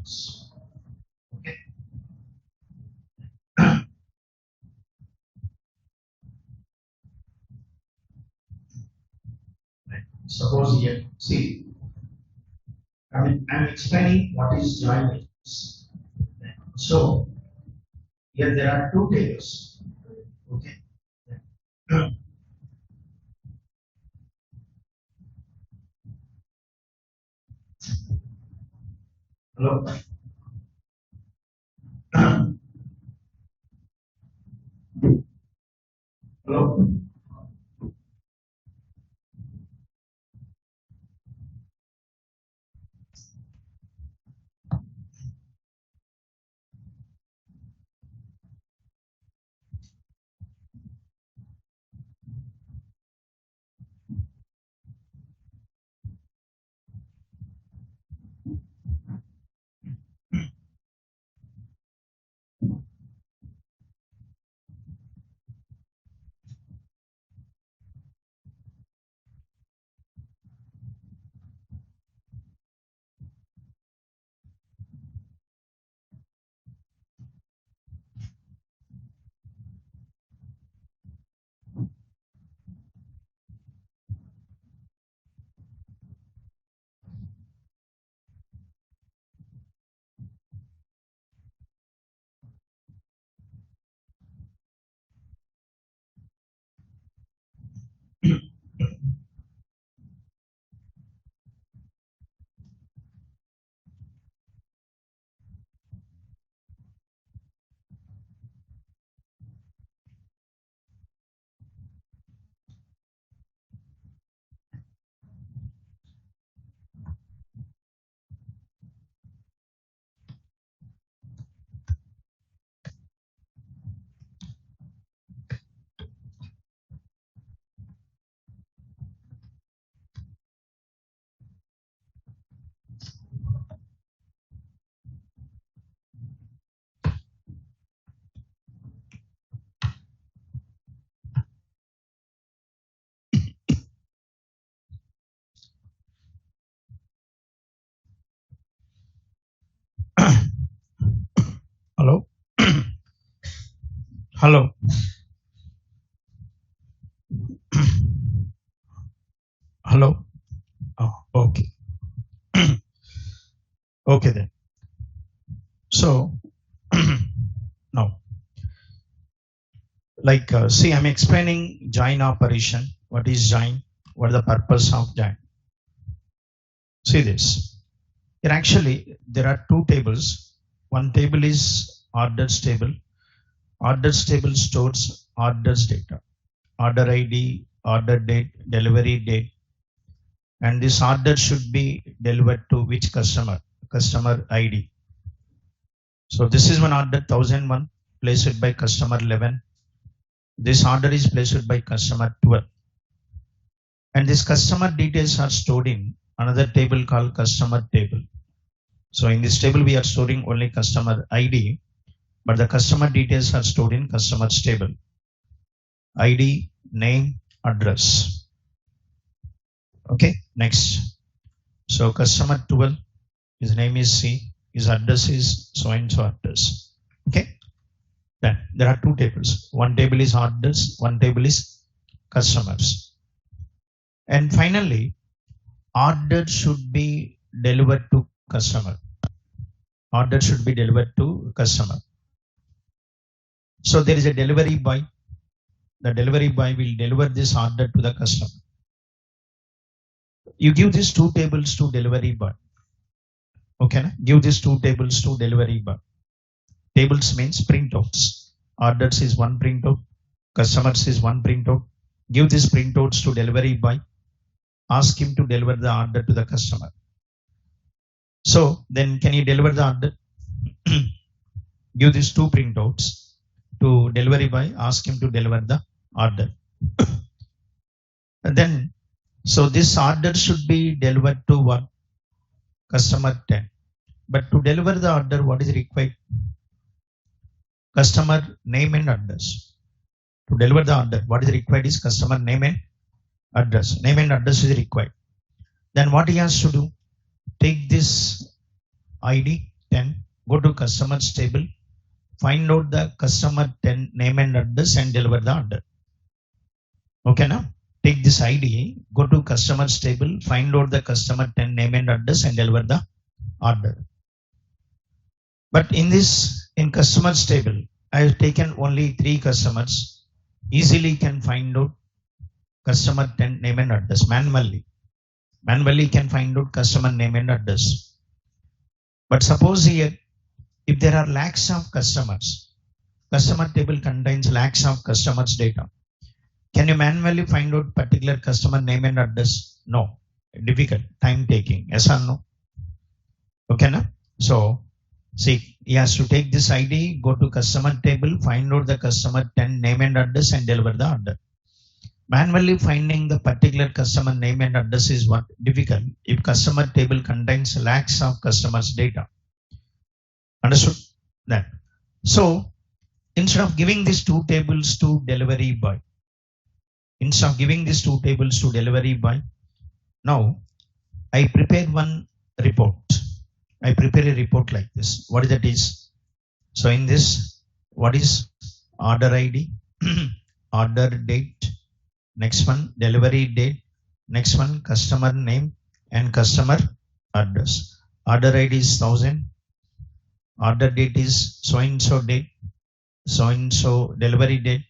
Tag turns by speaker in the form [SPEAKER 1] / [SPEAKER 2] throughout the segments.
[SPEAKER 1] Okay. Suppose here, see, I'm explaining what is join is. So here there are two tables. Okay. Hello. Hello. Hello. Hello. Hello. Oh, okay. Okay then. So now, see, I'm explaining join operation. What is join? What is the purpose of join? See this. Here actually there are two tables. One table is orders table. Orders table stores orders data, order ID, order date, delivery date, and this order should be delivered to which customer? Customer ID. So this is one order 1001 placed by customer 11. This order is placed by customer 12. And this customer details are stored in another table called customer table. So in this table we are storing only customer ID, but the customer details are stored in customer's table. ID, name, address. Okay, next. So customer 12, his name is C, his address is so and so address. Okay, then there are two tables. One table is orders, one table is customers. And finally, order should be delivered to customer. Order should be delivered to customer. So there is a delivery boy. The delivery boy will deliver this order to the customer. You give these two tables to delivery boy. Okay, na? Give these two tables to delivery boy. Tables means printouts. Orders is one printout. Customers is one printout. Give these printouts to delivery boy. Ask him to deliver the order to the customer. So then can you deliver the order? Give these two printouts to delivery boy. Ask him to deliver the order. And then, so this order should be delivered to what? Customer 10. But to deliver the order, what is required? Customer name and address. To deliver the order, what is required is customer name and address. Name and address is required. Then what he has to do? Take this ID 10, go to customers table, find out the customer 10 name and address and deliver the order. Okay, now take this ID, go to customers table, find out the customer 10 name and address and deliver the order. But in customers table, I have taken only 3 customers. Easily can find out customer 10 name and address manually. Manually can find out customer name and address. But suppose here, if there are lakhs of customers, customer table contains lakhs of customers data. Can you manually find out particular customer name and address? No. Difficult, time taking. Yes or no? Okay, na? So, see, he has to take this ID, go to customer table, find out the customer 10 name and address and deliver the order. Manually finding the particular customer name and address is what difficult if customer table contains lakhs of customers data. Understood that? So, instead of giving these 2 tables to delivery boy, now I prepare one report. I prepare a report like this. What is that is? So in this, what is order ID, order date, next one delivery date, next one customer name and customer address. Order ID is 1000, order date is so and so date, so and so delivery date,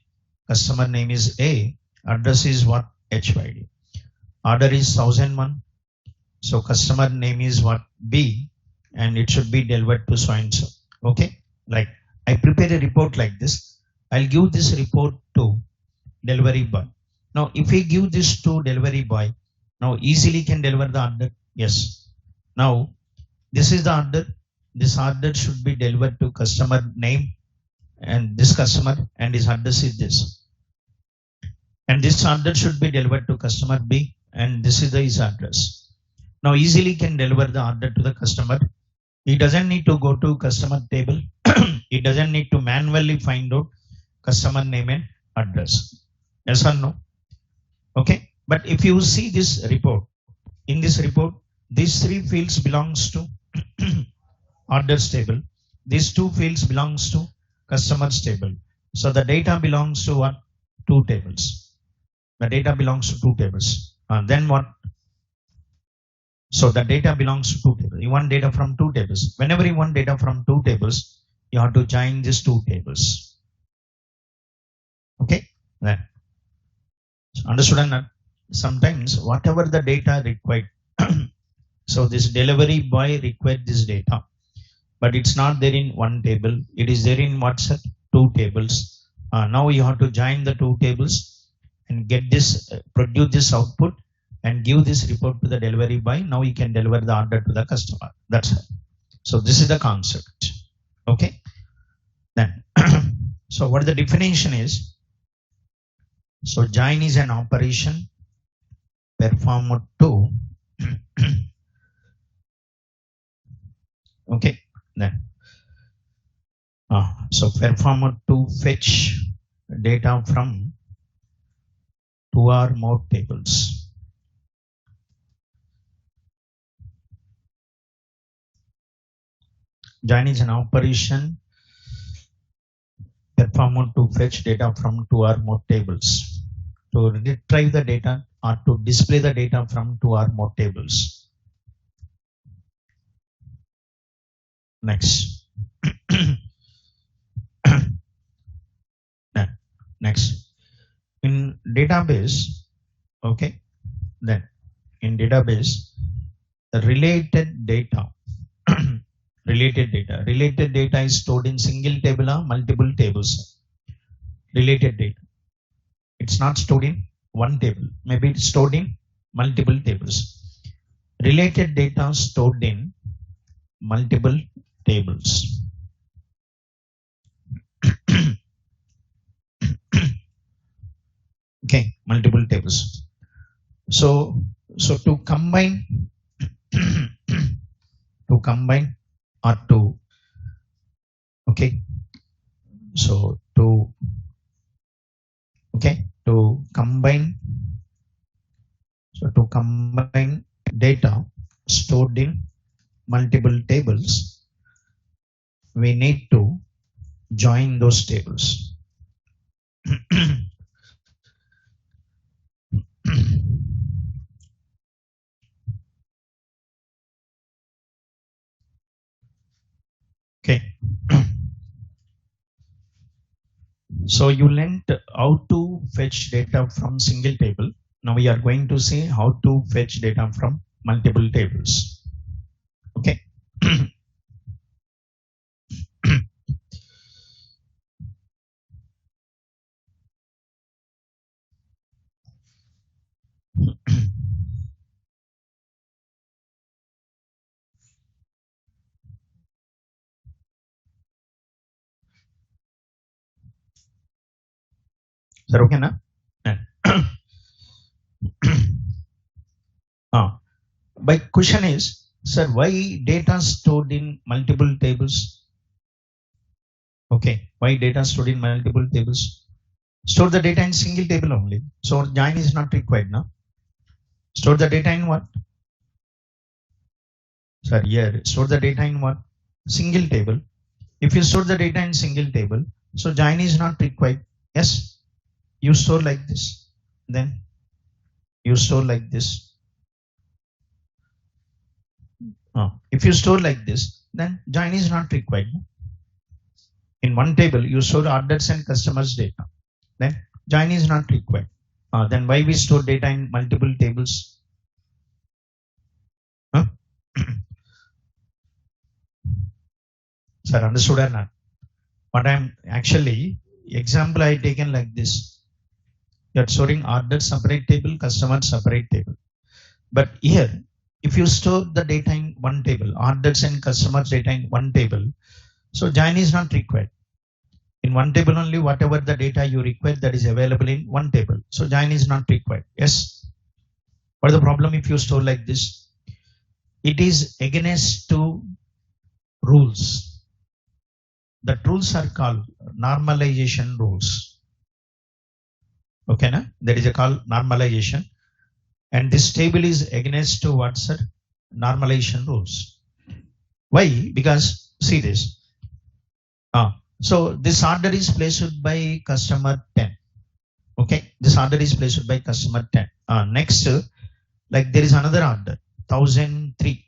[SPEAKER 1] customer name is A, address is what? HYD. Order is 1001, so customer name is what? B, and it should be delivered to so and so. Okay, like I prepare a report like this. I'll give this report to delivery boy. Now, if we give this to delivery boy, now easily can deliver the order. Yes. Now, this is the order. This order should be delivered to customer name and this customer and his address is this. And this order should be delivered to customer B and this is his address. Now, easily can deliver the order to the customer. He doesn't need to go to customer table. He doesn't need to manually find out customer name and address. Yes or no? Okay. But if you see this report, in this report, these 3 fields belongs to orders table. These 2 fields belongs to customers table. So the data belongs to what? 2 tables. The data belongs to 2 tables. Then what? So the data belongs to 2 tables. You want data from 2 tables. Whenever you want data from 2 tables, you have to join these 2 tables. Okay? Then. So understood or not? Sometimes whatever the data required, so this delivery boy required this data, but it's not there in 1 table. It is there in what's that? 2 tables. Now you have to join the 2 tables and get this, produce this output and give this report to the delivery boy. Now you can deliver the order to the customer. That's it. So this is the concept. Okay. Then, so what the definition is? So join is an operation performed to okay, then so performed to fetch data from 2 or more tables. Join is an operation performed to fetch data from 2 or more tables, to retrieve the data or to display the data from 2 or more tables. Next. Next. In database, okay, then in database, the related data related data is stored in single table or multiple tables. Related data, it's not stored in 1 table, maybe it's stored in multiple tables. Related data stored in multiple tables. Okay, multiple tables. So to combine or to, okay, so to, okay, to combine, so to combine data stored in multiple tables, we need to join those tables. Okay. So you learned how to fetch data from single table. Now we are going to see how to fetch data from multiple tables. Okay. Sir, okay na? My question is, sir, why data stored in multiple tables? Okay, why data stored in multiple tables? Store the data in single table only. So join is not required now. Store the data in what? Sir, here, store the data in what? Single table. If you store the data in single table, so join is not required. Yes, you store like this. Then you store like this. If you store like this, then join is not required. In one table, you store orders and customers data. Then join is not required. Then why we store data in multiple tables? Huh? Sir, understood or not? But I'm actually, example I taken like this. You're storing order separate table, customer separate table. But here, if you store the data in one table, orders and customers data in one table, so join is not required. In one table only, whatever the data you require, that is available in one table. So join is not required. Yes. What is the problem if you store like this? It is against to rules. The rules are called normalization rules. Okay, na? That is called normalization. And this table is against to what, sir? Normalization rules. Why? Because see this. So this order is placed by customer 10. Okay, this order is placed by customer 10. Next, like there is another order, 1003.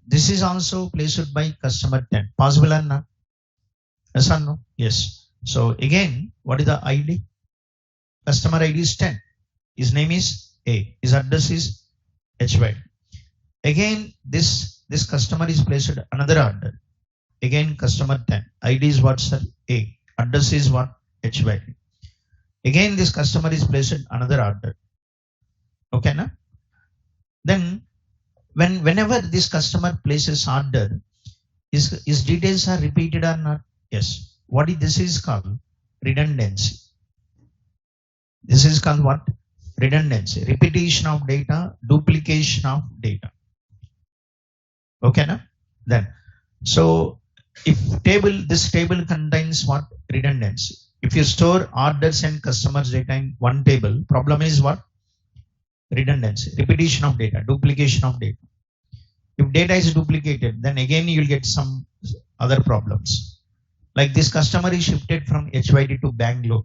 [SPEAKER 1] This is also placed by customer 10. Possible or not? Yes or no? Yes. So again, what is the ID? Customer ID is 10. His name is A. His address is HY. Again, this customer is placed another order. Again, customer 10. ID is what, sir? A. Address is what? HY. Again, this customer is placed another order. Okay, na? Then, whenever this customer places order, his details are repeated or not? Yes. What is this is called? Redundancy. This is called what? Redundancy. Repetition of data, duplication of data. Okay, na? Then, so if this table contains what? Redundancy. If you store orders and customers data in one table, problem is what? Redundancy, repetition of data, duplication of data. If data is duplicated, then again you'll get some other problems. Like this customer is shifted from HYD to Bangalore.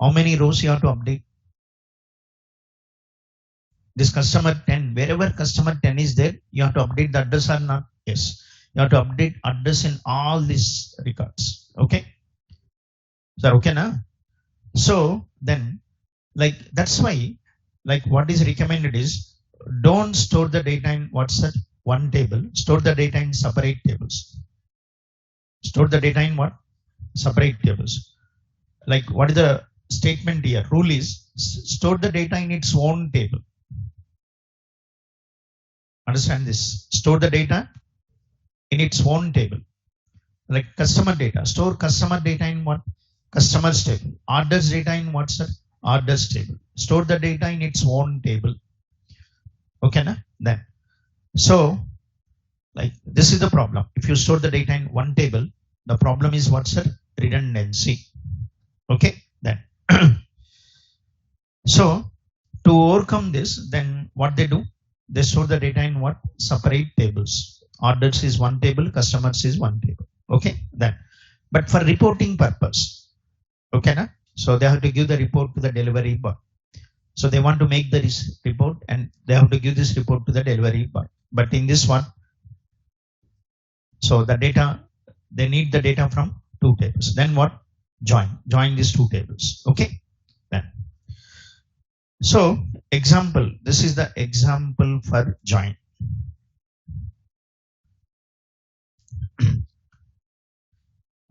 [SPEAKER 1] How many rows you have to update? This customer 10, wherever customer 10 is there, you have to update the address or not? Yes. You have to update address in all these records. Okay. Sir, okay, na? So then, like that's why, like what is recommended is don't store the data in what's that? One table. Store the data in separate tables. Store the data in what? Separate tables. Like what is the statement here? Rule is store the data in its own table. Understand this? Store the data in its own table. Like customer data. Store customer data in what? Customers table. Orders data in what, sir? Orders table. Store the data in its own table. Okay, na? Then. So, like this is the problem. If you store the data in one table, the problem is what, sir? Redundancy. Okay, then. So, to overcome this, then what they do? They store the data in what? Separate tables. Orders is one table, customers is one table. Okay, then. But for reporting purpose, okay, na? So they have to give the report to the delivery boy. So they want to make the report and they have to give this report to the delivery boy. But in this one, so the data, they need the data from two tables. Then what? Join these two tables. Okay. Then. So example, this is the example for join.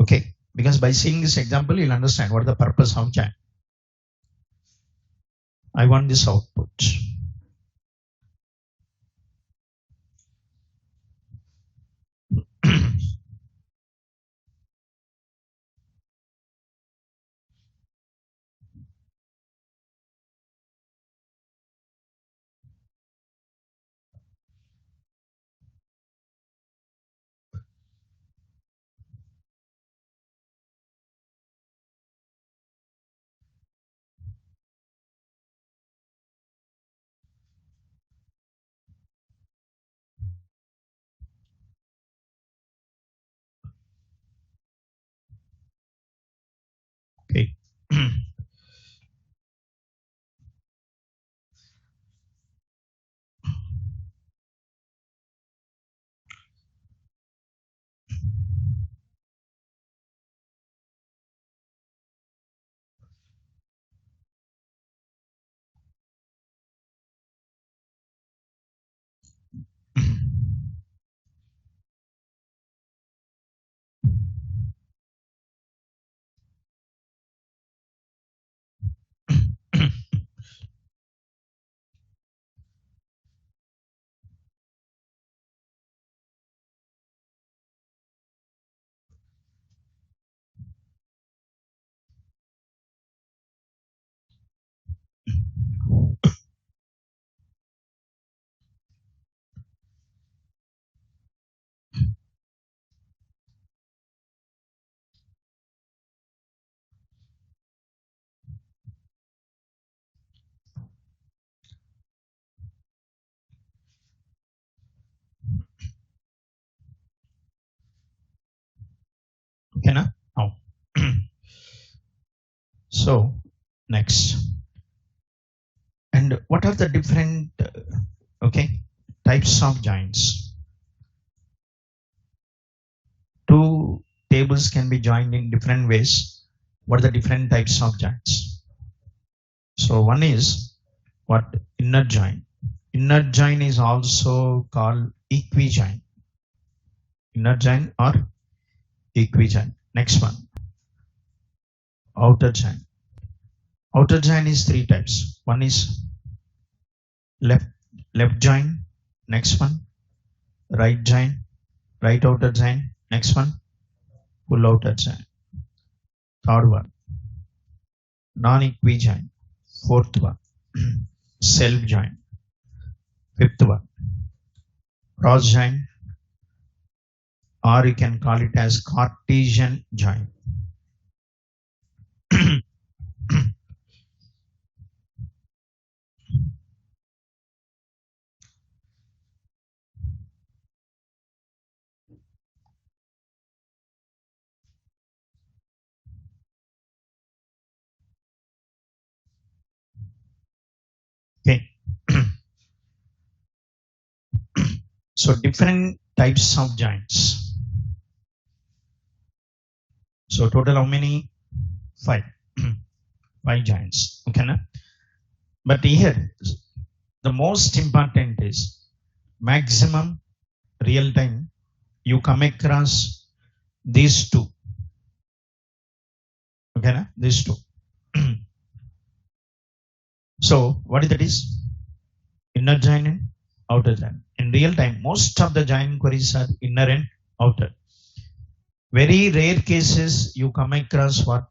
[SPEAKER 1] Okay. Because by seeing this example, you'll understand what the purpose of join. I want this output. Okay. Okay, na? Now. So next. And what are the different types of joins? Two tables can be joined in different ways. What are the different types of joins? So one is what? Inner join. Inner join is also called equijoin. Inner join or equijoin. Next one, outer join. Outer join is three types. One is left join. Next one, right join, right outer join. Next one, full outer join. Third one, non-equijoin. Fourth one, self join. Fifth one, cross join, or you can call it as Cartesian join. Okay. So different types of joins. So total how many? 5. 5 joins. Okay, na? But here the most important is maximum real time you come across these two. Okay, na? These two. So what is that is? Inner join and outer join. In real time, most of the join queries are inner and outer. Very rare cases you come across what?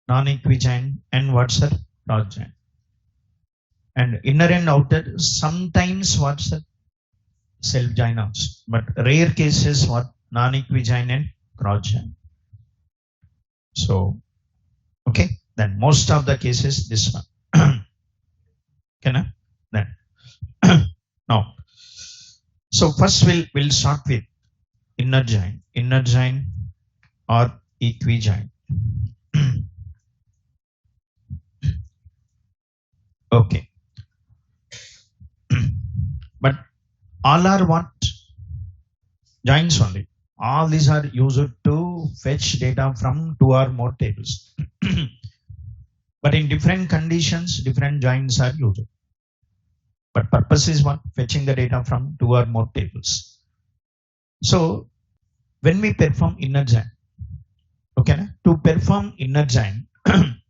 [SPEAKER 1] Non-equijoin and what's a cross join. And inner and outer sometimes what's a self join also. But rare cases what? Non-equijoin and cross join. So okay, then most of the cases this one. Okay, na? Then now, so first we'll start with inner join or equi-join. Okay. But all are what? Joins only. All these are used to fetch data from two or more tables. But in different conditions, different joins are used. But purpose is what? Fetching the data from two or more tables. So when we perform inner join, okay, to perform inner join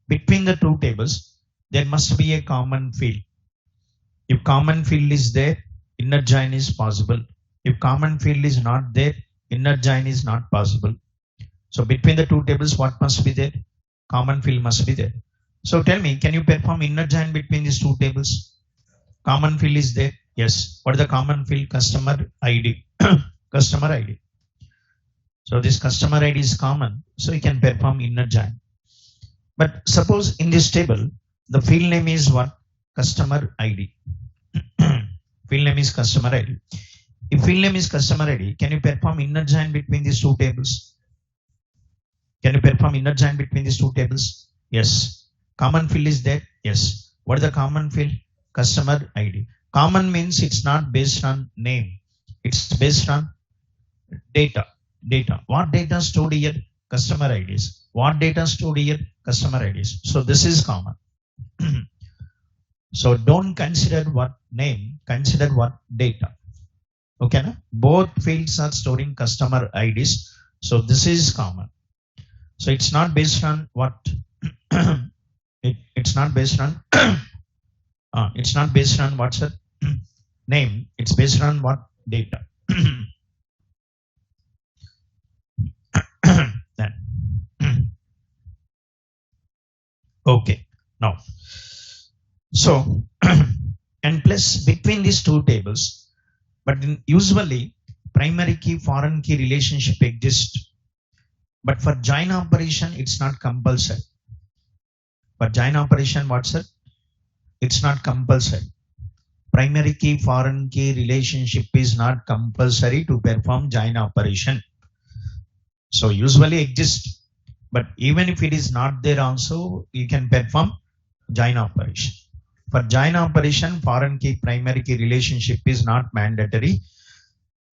[SPEAKER 1] between the two tables, there must be a common field. If common field is there, inner join is possible. If common field is not there, inner join is not possible. So between the two tables, what must be there? Common field must be there. So tell me, can you perform inner join between these two tables? Common field is there. Yes. What is the common field? Customer ID. Customer ID. So this customer ID is common. So you can perform inner join. But suppose in this table, the field name is what? Customer ID. Field name is customer ID. If field name is customer ID, can you perform inner join between these two tables? Can you perform inner join between these two tables? Yes. Common field is there? Yes. What is the common field? Customer ID. Common means it's not based on name. It's based on data. Data. What data stored here? Customer IDs. What data stored here? Customer IDs. So this is common. So don't consider what name, consider what data. Okay, na? Both fields are storing customer IDs. So this is common. So it's not based on what it's not based on it's not based on what's the name, it's based on what data. Then okay, now so and plus between these two tables, but usually primary key foreign key relationship exists, but for join operation it's not compulsory. For join operation, what's it? It's not compulsory. Primary key foreign key relationship is not compulsory to perform join operation. So usually exists, but even if it is not there also, you can perform join operation. For join operation, foreign key primary key relationship is not mandatory.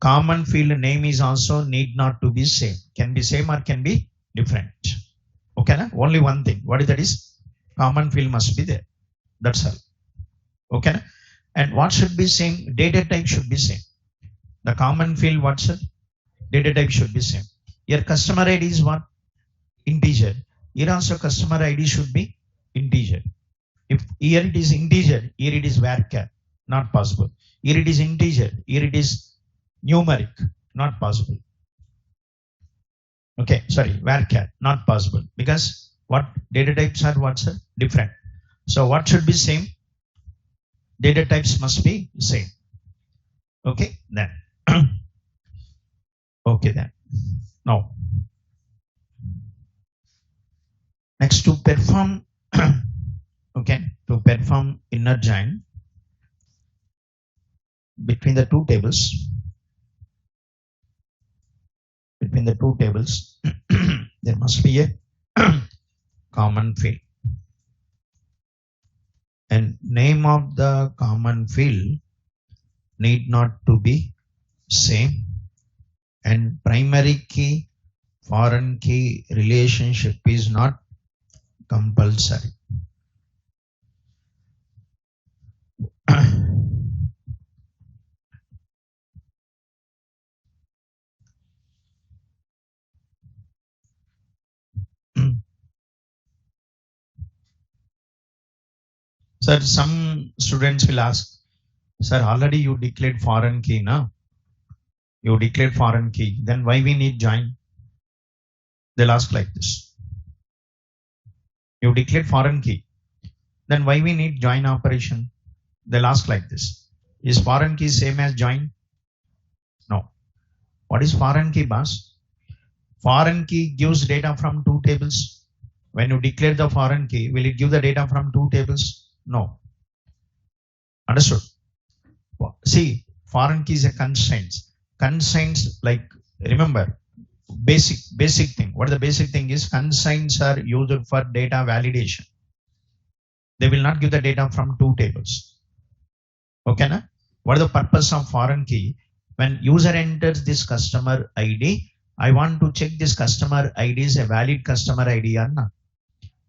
[SPEAKER 1] Common field name is also need not to be same. Can be same or can be different. Okay, na? Only one thing. What is that is? Common field must be there. That's all. Okay, na? And what should be same? Data type should be same. The common field, what's it? Data type should be same. Your customer ID is what? Integer. Here also customer ID should be integer. If here it is integer, here it is varchar, not possible. Here it is integer, here it is numeric, not possible. Okay, sorry, varchar, not possible. Because what data types are what's different. So what should be same? Data types must be same. Okay, then. Okay, then. Now, next to perform okay, to perform inner join between the two tables, there must be a common field, and name of the common field need not to be same, and primary key foreign key relationship is not compulsory. Sir, some students will ask, sir, already you declared foreign key, na? You declared foreign key, then why we need join? They'll ask like this. You declared foreign key, then why we need join operation? They'll ask like this. Is foreign key same as join? No. What is foreign key, boss? Foreign key gives data from two tables. When you declare the foreign key, will it give the data from two tables? No. Understood? See, foreign key is a constraints. Constraints like Remember, basic thing. What the basic thing is, constraints are used for data validation. They will not give the data from two tables. Okay, na? What is the purpose of foreign key? When user enters this customer ID, I want to check this customer ID is a valid customer ID or not.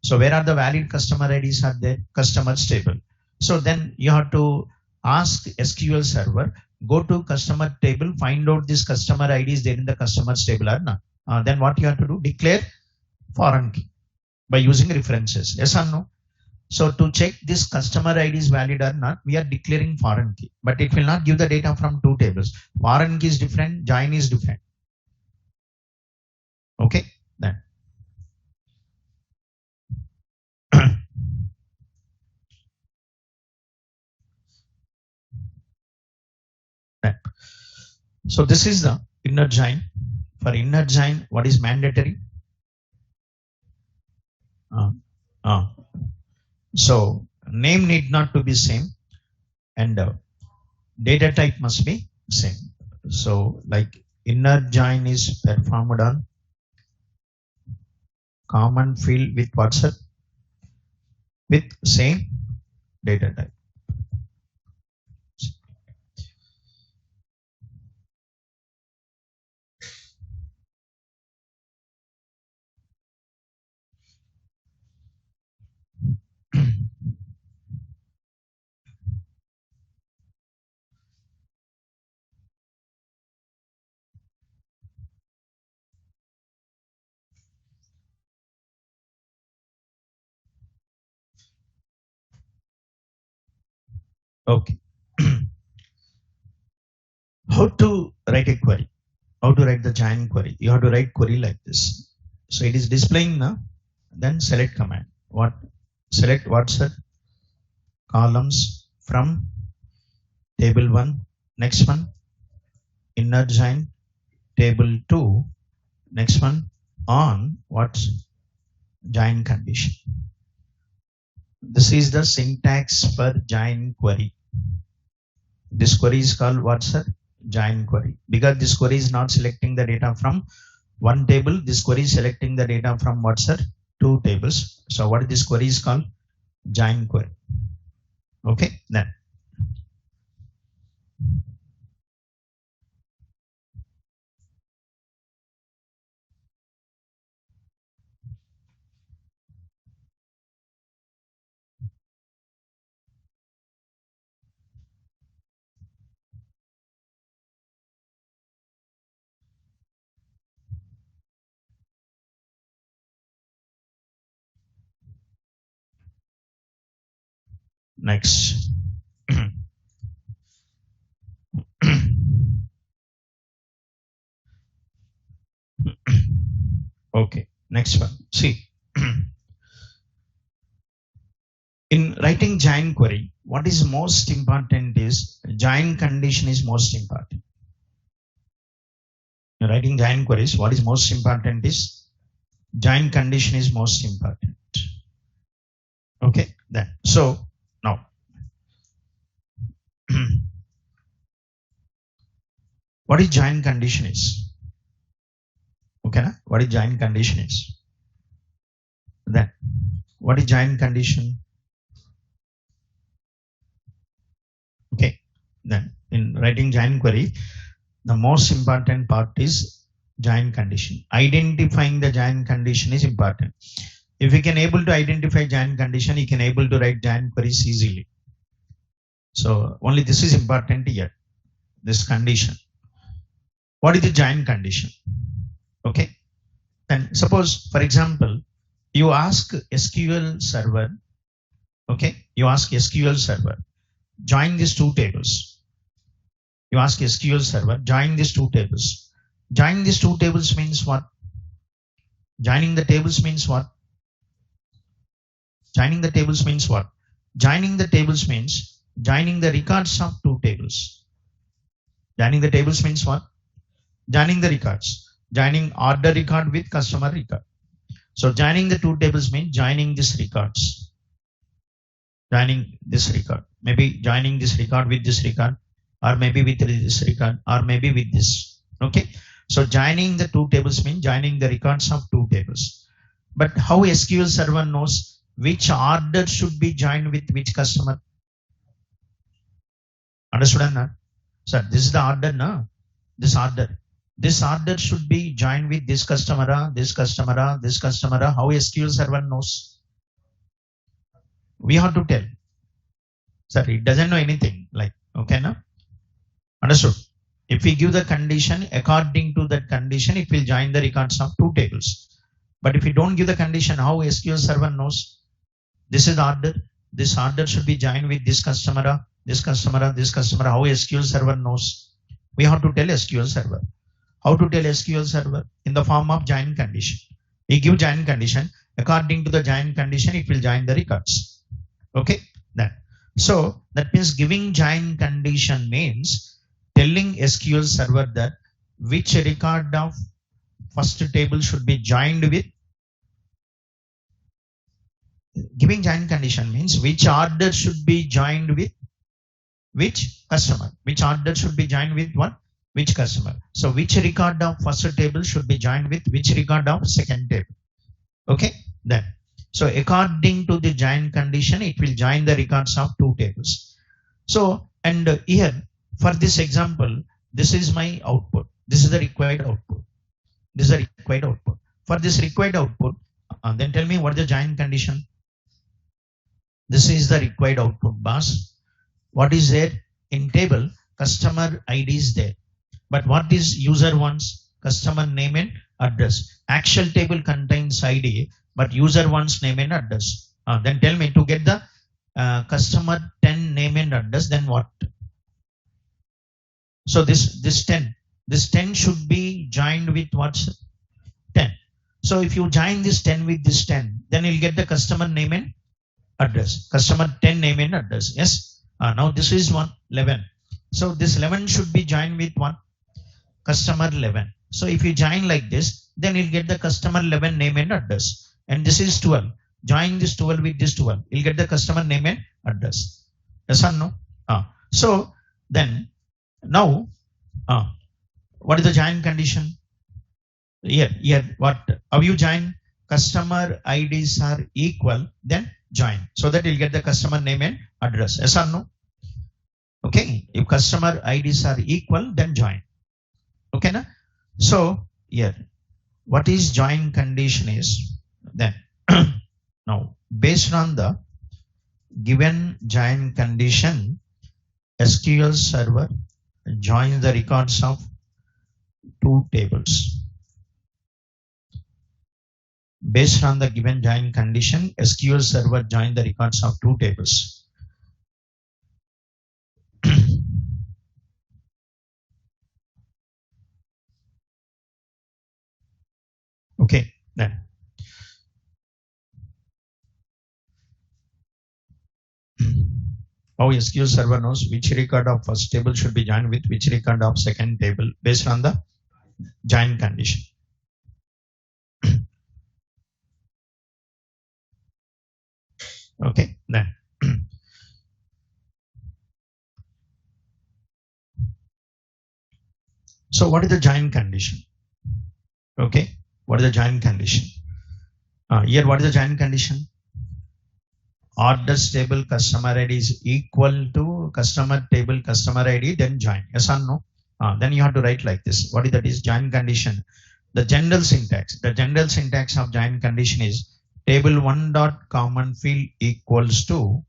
[SPEAKER 1] So where are the valid customer IDs are there? Customers table. So then you have to ask SQL server, go to customer table, find out this customer ID is there in the customers table or not. Then what you have to do? Declare foreign key by using references. Yes or no? So to check this customer ID is valid or not, we are declaring foreign key, but it will not give the data from two tables. Foreign key is different, join is different. Okay, then. Right. So this is the inner join. For inner join, what is mandatory? Uh, uh, so name need not to be same, and data type must be same. So like inner join is performed on common field with WhatsApp with same data type. Okay. How to write a query? How to write the join query? You have to write query like this. So it is displaying now. Then select command. What? Select WhatsApp columns from table 1. Next one, inner join table 2. Next one, on what? Join condition. This is the syntax for join query. This query is called WhatsApp join query, because this query is not selecting the data from one table. This query is selecting the data from WhatsApp two tables. So what this query is called? Join query. Okay, then. Next. Okay, next one. See, in writing join query, what is most important is join condition is most important. In writing join queries, what is most important is join condition is most important. Okay, then. So now what is join condition is? Okay, na? What is join condition is? Then what is join condition? Okay, then in writing join query, the most important part is join condition. Identifying the join condition is important. If we can able to identify join condition, you can able to write join queries easily. So only this is important here, this condition. What is the join condition? Okay, then suppose, for example, you ask SQL server, okay, you ask SQL server, join these two tables. You ask SQL server, join these two tables. Joining these two tables means what? Joining the tables means what? Joining the tables means what? Joining the tables means joining the records of two tables. Joining the tables means what? Joining the records. Joining order record with customer record. So joining the two tables means joining these records. Joining this record. Maybe joining this record with this record, or maybe with this record, or maybe with this. Okay. So joining the two tables means joining the records of two tables. But how SQL Server knows which order should be joined with which customer? Understood? Na? Sir, this is the order, no? This order. This order should be joined with this customer, this customer, this customer. How SQL Server knows? We have to tell. Sir, it doesn't know anything. Like, okay, no? Understood? If we give the condition, according to that condition, it will join the records of two tables. But if we don't give the condition, how SQL Server knows? This is the order. This order should be joined with this customer, this customer, this customer. How SQL Server knows? We have to tell SQL Server. How to tell SQL Server? In the form of join condition. We give join condition. According to the join condition, it will join the records. Okay? Then. So that means giving join condition means telling SQL Server that which record of first table should be joined with. Giving join condition means which order should be joined with which customer. Which order should be joined with what? Which customer. So which record of first table should be joined with which record of second table. Okay? Then. So according to the join condition, it will join the records of two tables. So, and here, for this example, this is my output. This is the required output. This is the required output. For this required output, then tell me what is the join condition. This is the required output, boss. What is there in table? Customer ID is there. But what is user wants? Customer name and address. Actual table contains ID, but user wants name and address. Then tell me to get the customer 10 name and address, then what? So this 10 should be joined with what's 10. So if you join this 10 with this 10, then you'll get the customer name and address. Customer 10 name and address. Yes. Now this is 11. So this 11 should be joined with one customer 11. So if you join like this, then you'll get the customer 11 name and address. And this is 12. Join this 12 with this 12. You'll get the customer name and address. Yes or no? So then now, what is the join condition? Here, what? How you join? Customer IDs are equal, then join. So that you'll get the customer name and address. Yes or no? Okay. If customer IDs are equal, then join. Okay, na? So here, what is join condition is then now based on the given join condition, SQL Server joins the records of two tables. Based on the given join condition, SQL Server joins the records of two tables. Okay, then. How SQL Server knows which record of first table should be joined with which record of second table based on the join condition. Okay, then. So what is the join condition? Okay, what is the join condition? Here, what is the join condition? Orders table customer ID is equal to customer table customer ID, then join. Yes or no? Then you have to write like this. What is that is join condition? The general syntax of join condition is table 1 dot common field equals to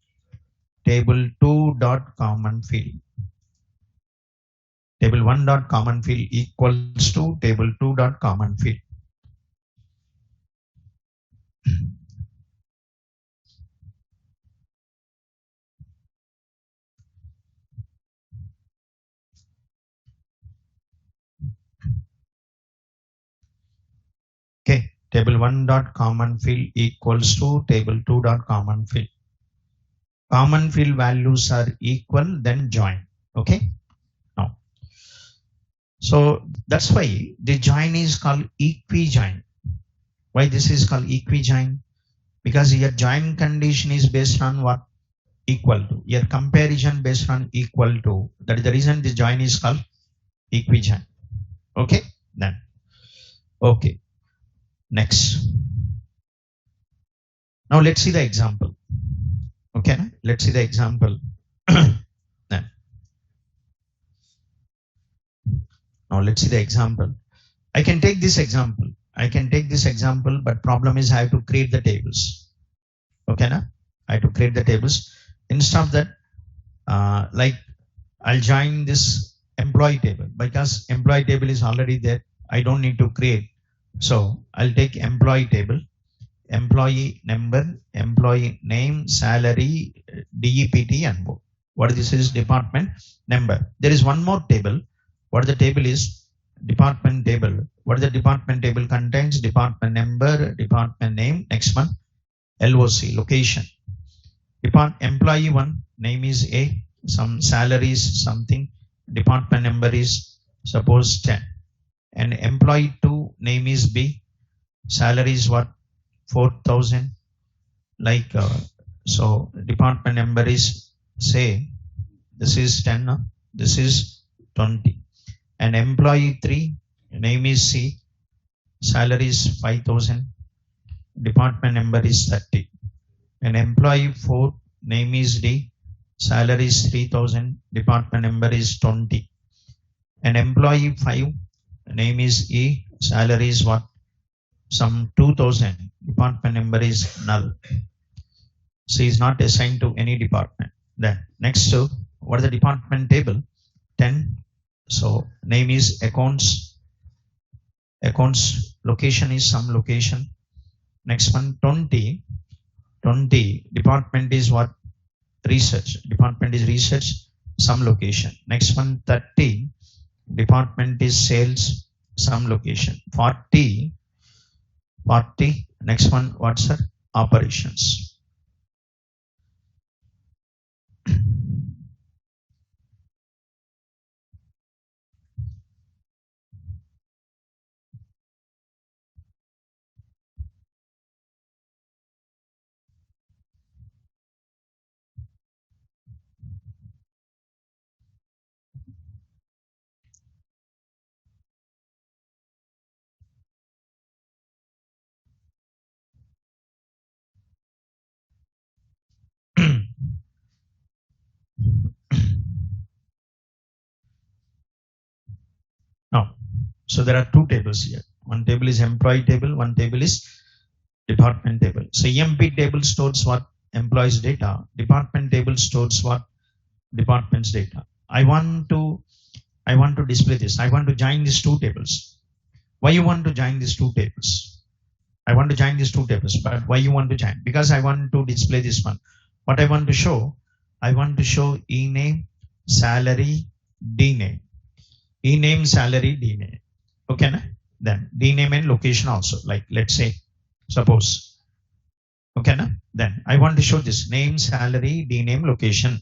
[SPEAKER 1] table 2 dot common field. Table 1 dot common field equals to table 2 dot common field. Okay, table 1 dot common field equals to table 2 dot common field. Common field values are equal, then join. Okay. Now, so that's why the join is called equi-join. Why this is called equi-join? Because your join condition is based on what? Equal to. Your comparison based on equal to. That is the reason this join is called equi-join. Okay. Then okay, next. Now let's see the example. Okay, let's see the example. Then now let's see the example. I can take this example. But problem is I have to create the tables. Okay, na? I have to create the tables. Instead of that, like I'll join this employee table because employee table is already there. I don't need to create. So I'll take employee table, employee number, employee name, salary, DEPT, and more. What this is department number. There is one more table. What the table is? Department table. What the department table contains? Department number, department name. Next one, LOC, location. Employee 1 name is A, some salaries something, department number is suppose 10, and employee 2 name is B, salary is what, 4,000, like so department number is, say this is 10, this is 20, and employee 3 name is C, salary is 5,000, department number is 30. An employee 4 name is D, salary is 3,000, department number is 20. An employee 5 name is E, salary is what? Some 2,000, department number is null. So is not assigned to any department. Then next to what is the department table? 10. So name is accounts. Accounts location is some location. Next one 20. Department is what? Research. Department is research, some location. Next one 30. Department is sales, some location. 40. Next one what's that? Operations. Now, so there are two tables here. One table is employee table, one table is department table. So EMP table stores what? Employees data. Department table stores what? Department's data. I want to display this. I want to join these two tables. Why you want to join these two tables? I want to join these two tables, but why you want to join? Because I want to display this one. What I want to show? I want to show E name, salary, D name. E name, salary, D name. Okay, na? Then D name and location also. Like let's say, suppose. Okay, na? Then I want to show this name, salary, D name, location.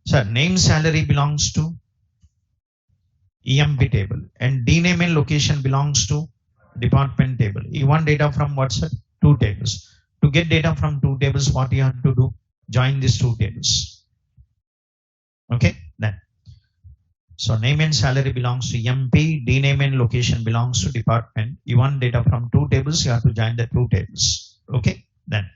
[SPEAKER 1] So name, salary belongs to EMP table, and D name and location belongs to department table. You want data from what's that? Two tables. To get data from two tables, what you have to do? Join these two tables. Okay, then. So name and salary belongs to EMP, D name and location belongs to department. You want data from two tables, you have to join the two tables. Okay, then.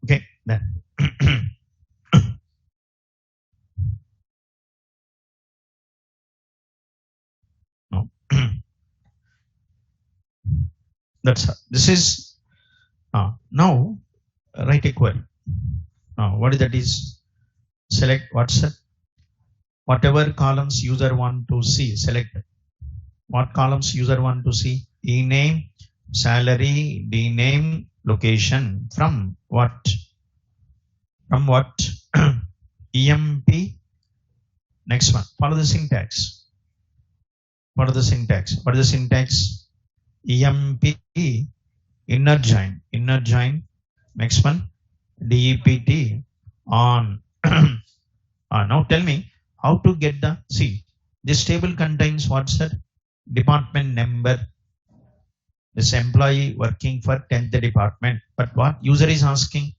[SPEAKER 1] Okay, then. No. This is now write a query. What is that is? Select what's that? Whatever columns user want to see, select it. What columns user want to see? E name, salary, D name, location. From what? From what? EMP. Next one. Follow the syntax. What are the syntax? What is the syntax? EMP, inner join, next one, DEPT, on. Now tell me how to get the, see, this table contains what's that? Department number, this employee working for 10th department. But what user is asking?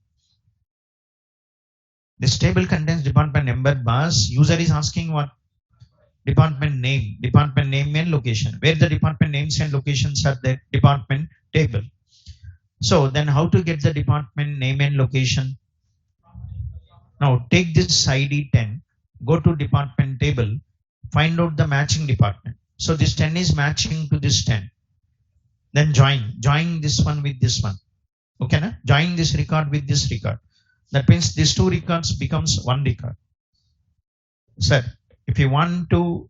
[SPEAKER 1] This table contains department number, but user is asking what? Department name and location. Where the department names and locations are there? Department table. So then how to get the department name and location? Now take this ID 10, go to department table, find out the matching department. So this 10 is matching to this 10. Then join this one with this one. Okay, na? Join this record with this record. That means these two records becomes one record. Sir, if you want to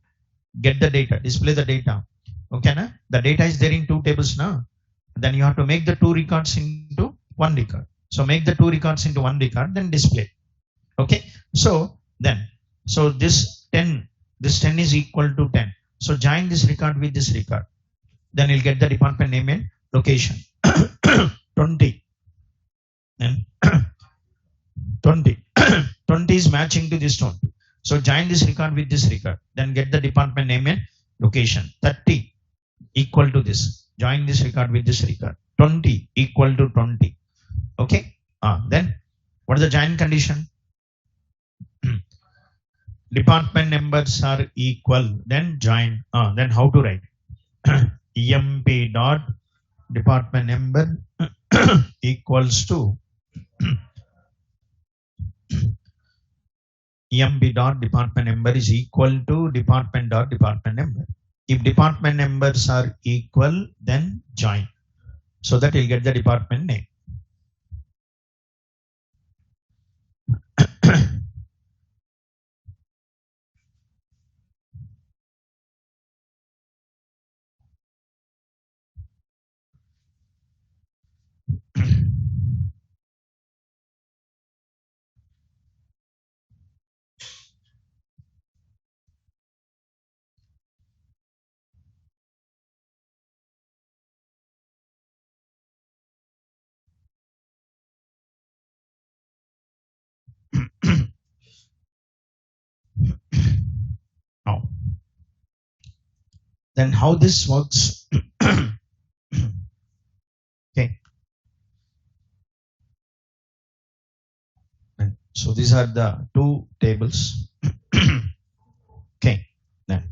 [SPEAKER 1] get the data, display the data, okay, na? The data is there in two tables now. Then you have to make the two records into one record. So make the two records into one record, then display. Okay. So this 10 is equal to 10. So join this record with this record. Then you'll get the department name and location. 20. And 20. 20 is matching to this 20. So join this record with this record. Then get the department name and location. 30 equal to this. Join this record with this record. 20 equal to 20. Okay. Then what is the join condition? Department numbers are equal. Then join. Then how to write? EMP dot department number equals to EMP dot department number is equal to department dot department number. If department numbers are equal, then join. So that you'll get the department name. Now, then how this works? Okay. So these are the two tables. Okay. Then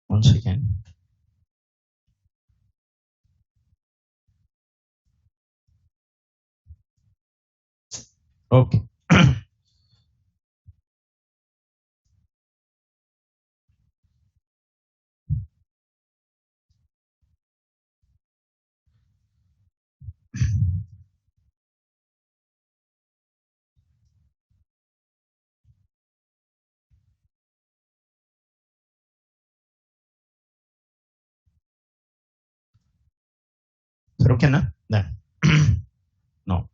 [SPEAKER 1] once again. Okay. Okay, na? Then no.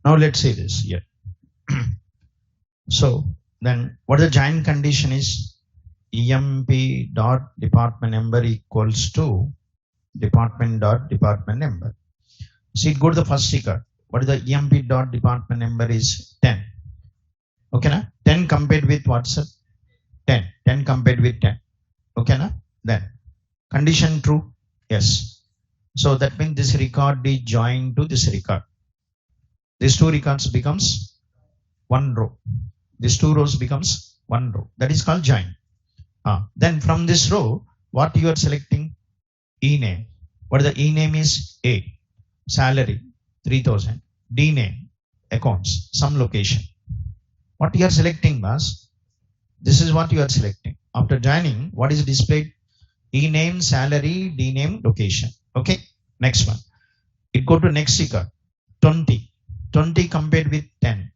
[SPEAKER 1] Now let's say this here. So then what the join condition is? EMP dot department number equals to department dot department number. See, go to the first record. What is the EMP dot department number is 10. Okay, na? 10 compared with what's it? 10. 10 compared with 10. Okay, na? Then condition true. Yes. So that means this record is joined to this record. These two records becomes one row. These two rows becomes one row. That is called join. Then from this row, what you are selecting? E-name. What the E-name is? A. Salary 3000. D-name, accounts, some location. What you are selecting was, this is what you are selecting. After joining, what is displayed? E-name, salary, D-name, location. Okay. Next one. It go to next record. 20. 20 compared with 10.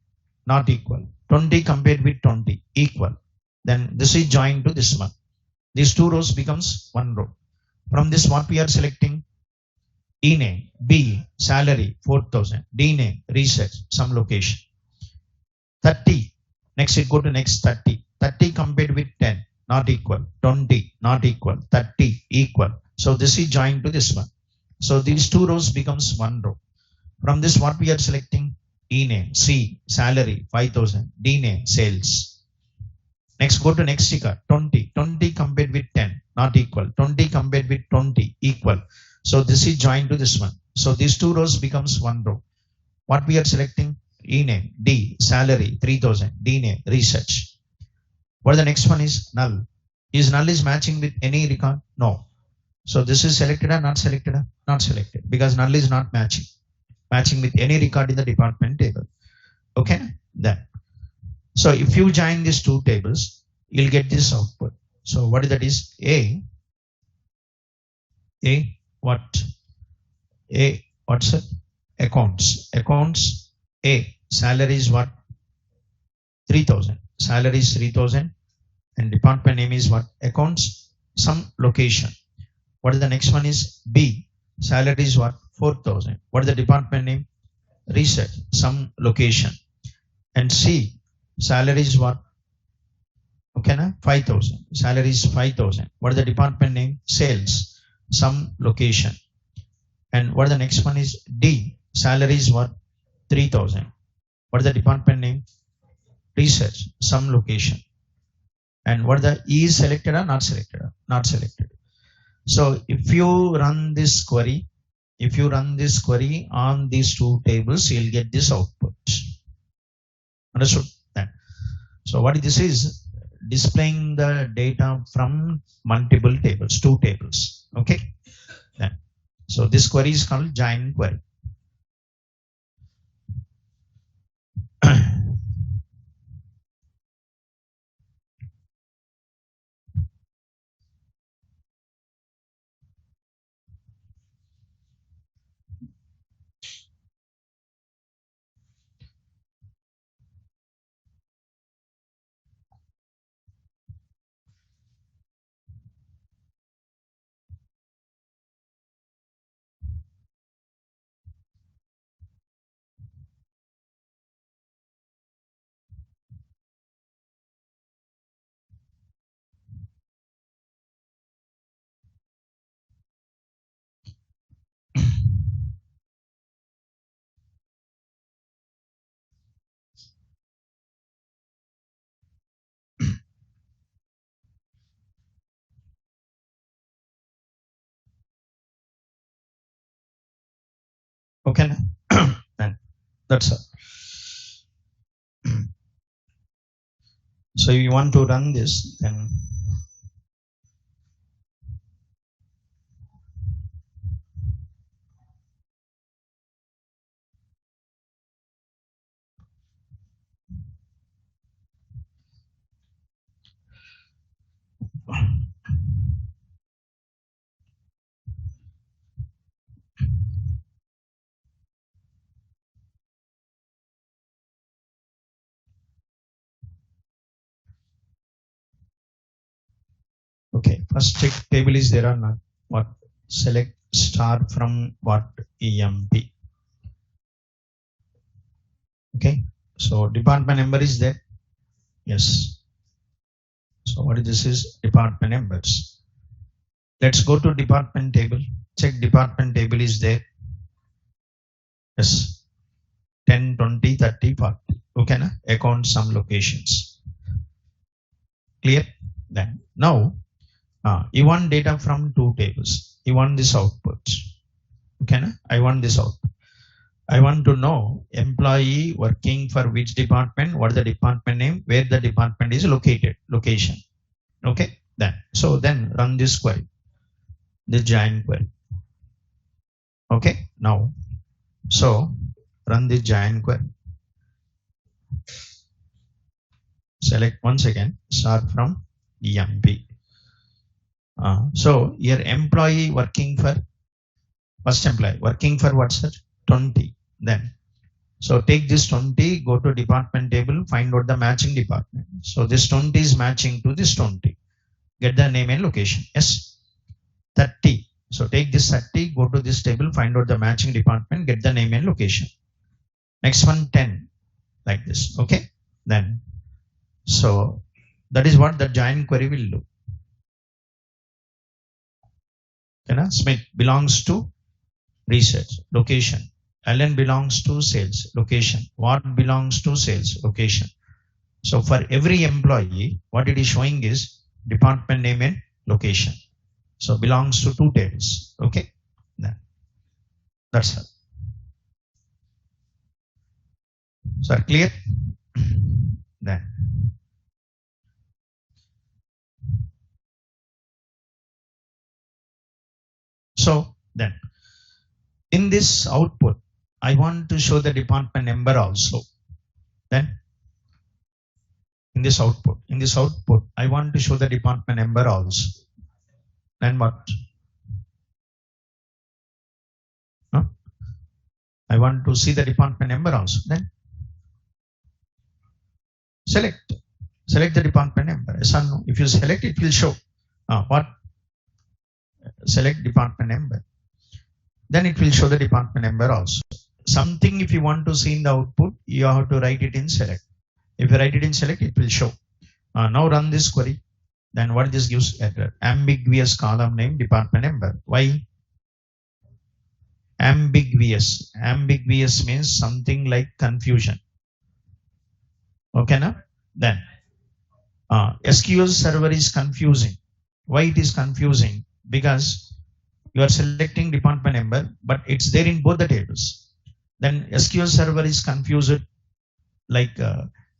[SPEAKER 1] Not equal. 20 compared with 20. Equal. Then this is joined to this one. These two rows becomes one row. From this, what we are selecting? E-name, B, salary, 4000, D-name, research, some location. 30. Next it go to next 30. 30 compared with 10, not equal. 20, not equal. 30, equal. So this is joined to this one. So these two rows becomes one row. From this what we are selecting? E name, C, salary, 5,000. D name, sales. Next go to next record, 20. 20 compared with 10, not equal. 20 compared with 20, equal. So this is joined to this one. So these two rows becomes one row. What we are selecting? E name, D, salary, 3,000. D name, research. What the next one is? Null. Is null is matching with any record? No. So this is selected or not selected? Not selected, because null is not matching. Matching with any record in the department table. Okay? Then. So if you join these two tables, you'll get this output. So what is that is? What? What's it? Accounts. Accounts. Salary is what? 3,000. Salary is 3,000. And department name is what? Accounts. Some location. What is the next one is? B. Salary is what? 4,000. What is the department name? Research. Some location. And C. Salary is what? Okay, na? 5,000. Salary is 5,000. What is the department name? Sales. Some location. And what is the next one is? D. Salary is what? 3,000. What is the department name? Research. Some location. And what the E is selected or not selected? Not selected. So if you run this query, on these two tables, you'll get this output. Understood that? So what this is? Displaying the data from multiple tables, two tables. Okay. Then. So this query is called join query. Okay. Then that's all. So you want to run this, then okay. First check table is there or not. What? Select star from what? EMP. Okay. So department number is there. Yes. So what is this is department numbers. Let's go to department table. Check department table is there. Yes. 10, 20, 30, 40. Okay. Na? Account some locations. Clear? Then now you want data from two tables. You want this output. Okay. Na? I want this output. I want to know employee working for which department, what is the department name, where the department is located, location. Okay. Then run this query, the join query. Okay. Now, so run the join query. Select once again, start from EMP. So your employee working for, first employee working for what, sir? 20. Then, so take this 20, go to department table, find out the matching department. So this 20 is matching to this 20. Get the name and location. Yes. 30. So take this 30, go to this table, find out the matching department, get the name and location. Next one 10, like this. Okay. Then, so that is what the join query will do. Smith belongs to research, location. Alan belongs to sales, location. What belongs to sales, location. So for every employee, what it is showing is department name and location. So belongs to two tables. Okay. That's all. So clear? Then. So then in this output, I want to show the department number also. Then in this output, I want to show the department number also. Then what? Huh? I want to see the department number also. Then select the department number. Yes or no? If you select, it will show. What? Select department number. Then it will show the department number also. Something if you want to see in the output, you have to write it in select. If you write it in select, it will show. Now run this query. Then what this gives error? Ambiguous column name, department number. Why? Ambiguous. Ambiguous means something like confusion. Okay, now? Then SQL Server is confusing. Why it is confusing? Because you are selecting department number, but it's there in both the tables. Then SQL Server is confused, like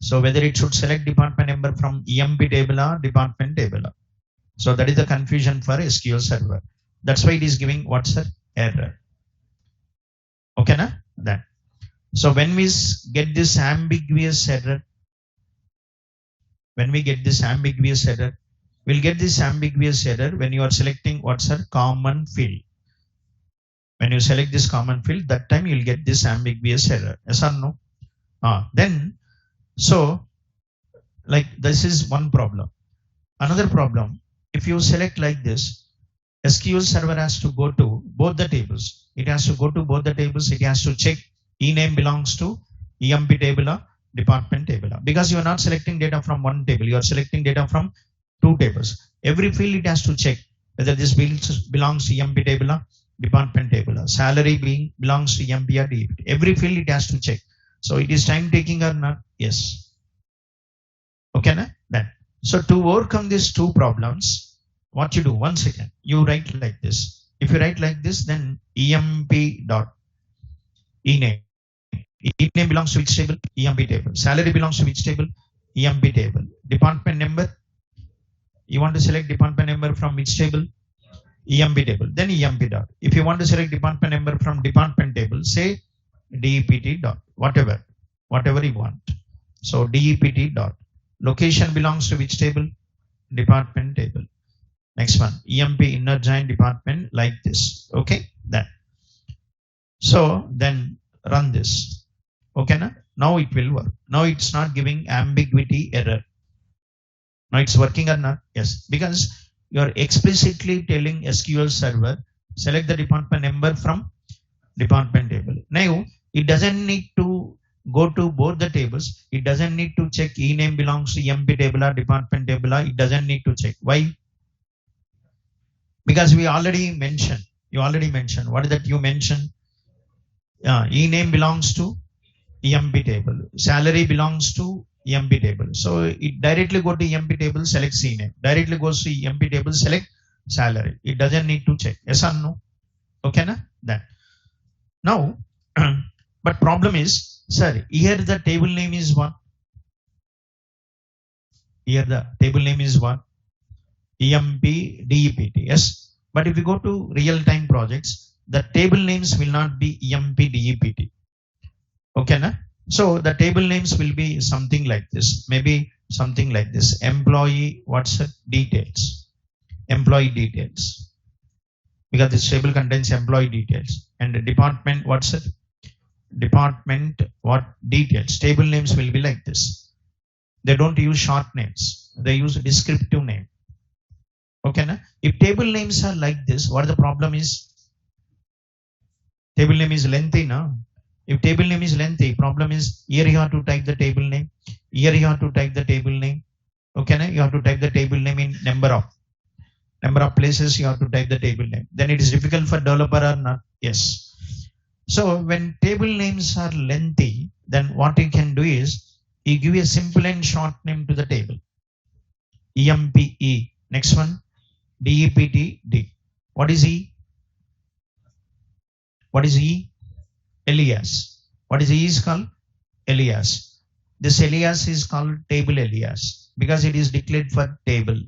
[SPEAKER 1] so whether it should select department number from EMP table or department table. So that is the confusion for SQL Server. That's why it is giving what's the error. Okay, na? Then so when we get this ambiguous error, we'll get this ambiguous error when you are selecting what's a common field. When you select this common field, that time you'll get this ambiguous error. Yes or no? Then, so like this is one problem. Another problem, if you select like this, SQL Server has to go to both the tables. It has to go to both the tables. It has to check e-name belongs to EMP table or department table. Because you are not selecting data from one table, you are selecting data from two tables. Every field it has to check whether this belongs to EMP table or department table. Salary belongs to EMP or DEP. Every field it has to check. So it is time taking or not? Yes. Okay, na? Then. So to overcome these two problems, what you do? Once again, you write like this. If you write like this, then EMP dot ename. E-name belongs to which table? EMP table. Salary belongs to which table? EMP table. Department number, you want to select department number from which table? EMP table. Then EMP dot. If you want to select department number from department table, say DEPT dot. Whatever you want. So DEPT dot. Location belongs to which table? Department table. Next one, EMP inner join department, like this. Okay, then. So then run this. Okay, na? Now it will work. Now it's not giving ambiguity error. Now it's working or not? Yes, because you're explicitly telling SQL Server, select the department number from department table. Now it doesn't need to go to both the tables. It doesn't need to check e-name belongs to EMP table or department table. It doesn't need to check. Why? Because we already mentioned. You already mentioned. What is that you mentioned? E-name belongs to EMP table. Salary belongs to EMP table. So it directly go to EMP table, select e-name. Directly goes to EMP table, select salary. It doesn't need to check. Yes or no? Okay, na? Then. Now, but problem is, sir, here the table name is what? Here the table name is what? EMP DEPT. Yes. But if you go to real-time projects, the table names will not be EMP DEPT. Okay, na? So the table names will be something like this. Maybe something like this. Employee, what's it? Details. Employee details. Because this table contains employee details. And the department, what's it? Department, what? Details. Table names will be like this. They don't use short names. They use a descriptive name. Okay, na? If table names are like this, what the problem is? Table name is lengthy, no? If table name is lengthy, problem is here you have to type the table name. Here you have to type the table name. Okay, you have to type the table name in number of places you have to type the table name. Then it is difficult for developer or not? Yes. So when table names are lengthy, then what you can do is you give a simple and short name to the table. EMPE. Next one, DEPTD. What is E? What is E? Alias. What is E is called? Alias. This alias is called table alias because it is declared for table.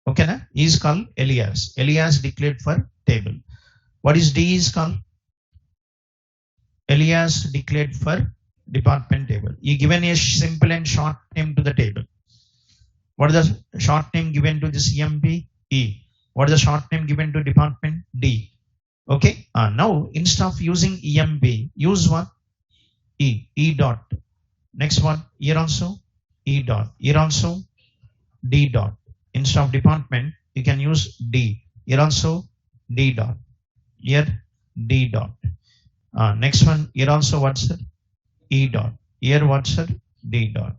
[SPEAKER 1] Okay, na? E is called alias. Alias declared for table. What is D is called? Alias declared for department table. You given a simple and short name to the table. What is the short name given to this EMP? E. What is the short name given to department? D. Okay. Now instead of using EMP, use what? E. E dot. Next one. Here also E dot. Here also D dot. Instead of department, you can use D. Here also D dot. Here D dot. Next one. Here also what's that? E dot. Here what's that? D dot.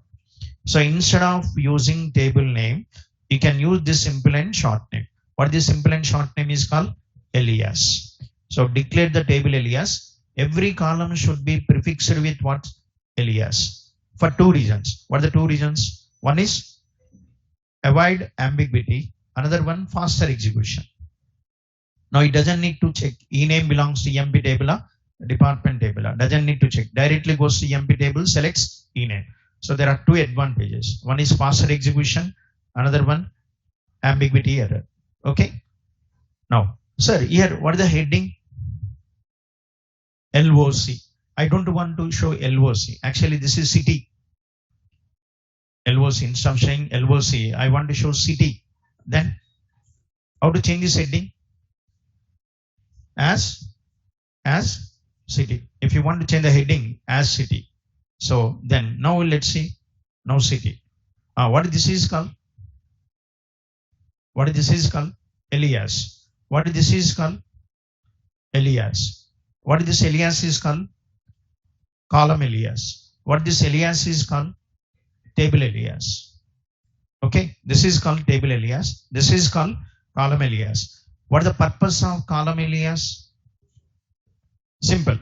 [SPEAKER 1] So instead of using table name, you can use this simple and short name. What this simple and short name is called? Alias. So declare the table alias. Every column should be prefixed with what? Alias. For two reasons. What are the two reasons? One is avoid ambiguity. Another one, faster execution. Now it doesn't need to check E name belongs to EMP table or department table. Doesn't need to check. Directly goes to EMP table, selects E name. So there are two advantages. One is faster execution. Another one, ambiguity error. Okay. Now, sir, here what is the heading? LOC. I don't want to show LOC. Actually, this is city. LOC. Instead of showing LOC, I want to show city. Then, how to change this heading? As city. If you want to change the heading as city. So then now let's see. Now city. What this is called? What this is called? Alias. What this is called? Alias. What this alias is called? Column alias. What this alias is called? Table alias. Okay. This is called table alias. This is called column alias. What is the purpose of column alias? Simple.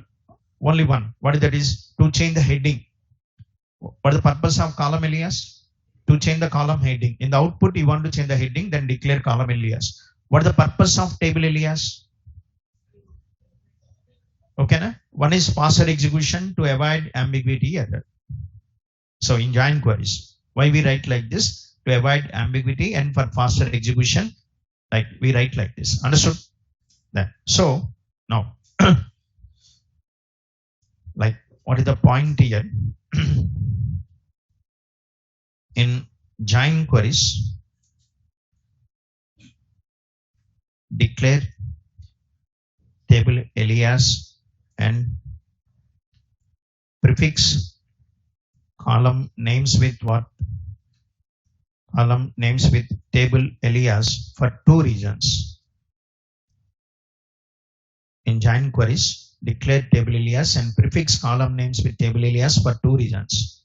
[SPEAKER 1] Only one. What is that is? To change the heading. What is the purpose of column alias? To change the column heading. In the output, you want to change the heading, then declare column alias. What is the purpose of table alias? Okay, na? One is faster execution to avoid ambiguity error. So in join queries, why we write like this? To avoid ambiguity and for faster execution, like we write like this. Understood? Then so now, like what is the point here? In join queries, declare table alias and prefix column names with what? Column names with table alias for two reasons. In join queries, declare table alias and prefix column names with table alias for two reasons.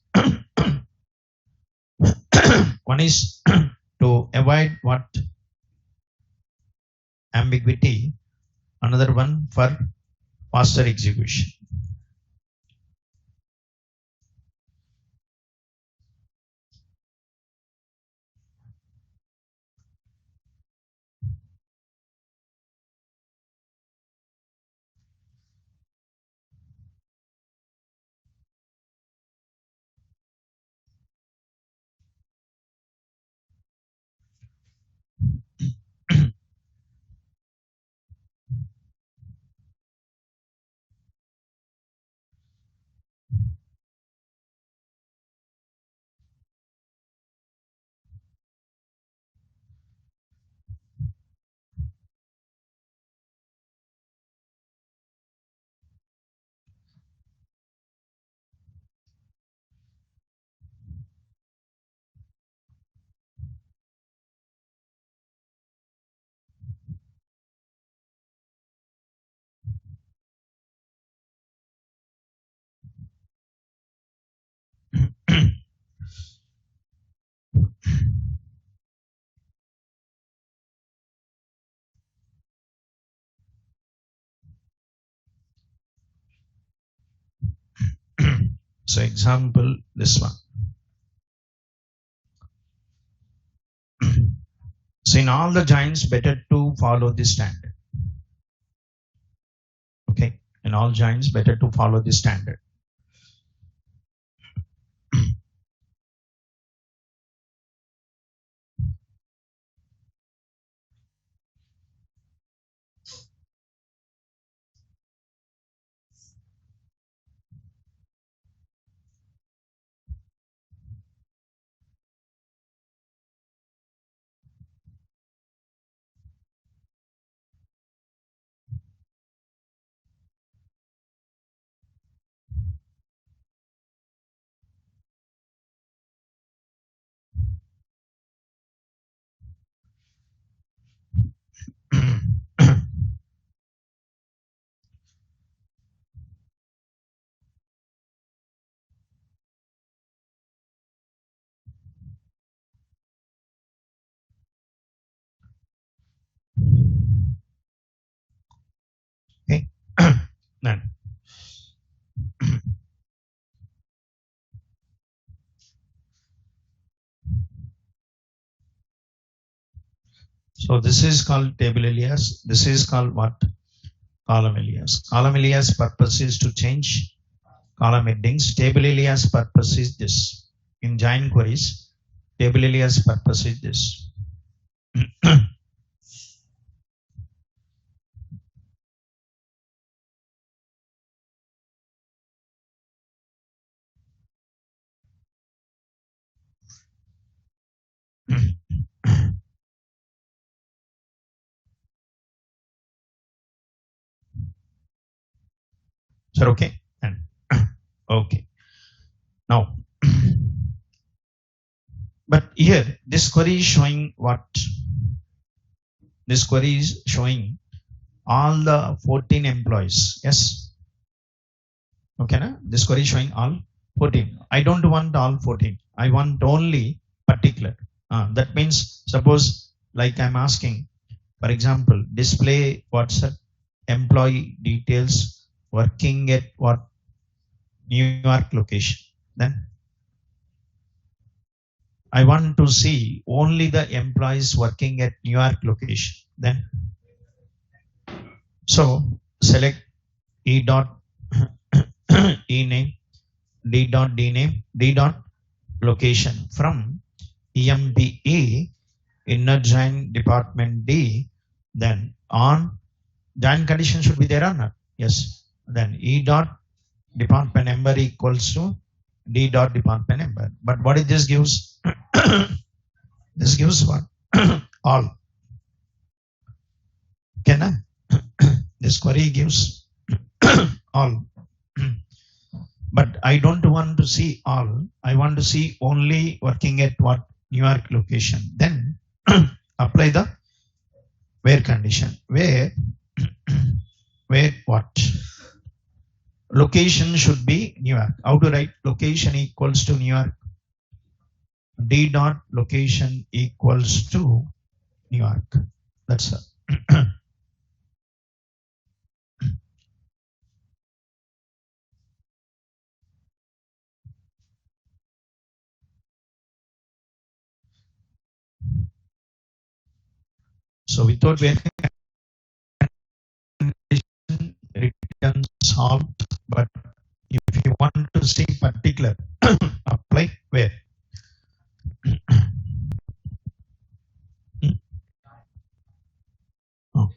[SPEAKER 1] One is to avoid what? Ambiguity. Another one for faster execution. So example, this one. So in all the joins, better to follow this standard. Okay, in all joins, better to follow this standard. Okay, then so this is called table alias. This is called what? Column alias. Column alias purpose is to change column headings. Table alias purpose is this. In join queries, table alias purpose is this. Sir, okay? And okay. Now, but here this query is showing what? This query is showing all the 14 employees. Yes. Okay, na? This query is showing all 14. I don't want all 14. I want only particular. That means suppose like I'm asking, for example, display what's that employee details working at what New York location. Then I want to see only the employees working at New York location. Then so select E dot E name, D dot D name, D dot location from EMPE inner join department D. Then on join condition should be there or not? Yes. Then E dot department number equals to D dot department number. But what it just gives? This gives what? All. Can I? This query gives all. But I don't want to see all. I want to see only working at what? New York location. Then apply the where condition. Where what? Location should be New York. How to write? Location equals to New York. D dot location equals to New York. That's it. So without where condition returns solved, but if you want to see particular, apply where. Oh.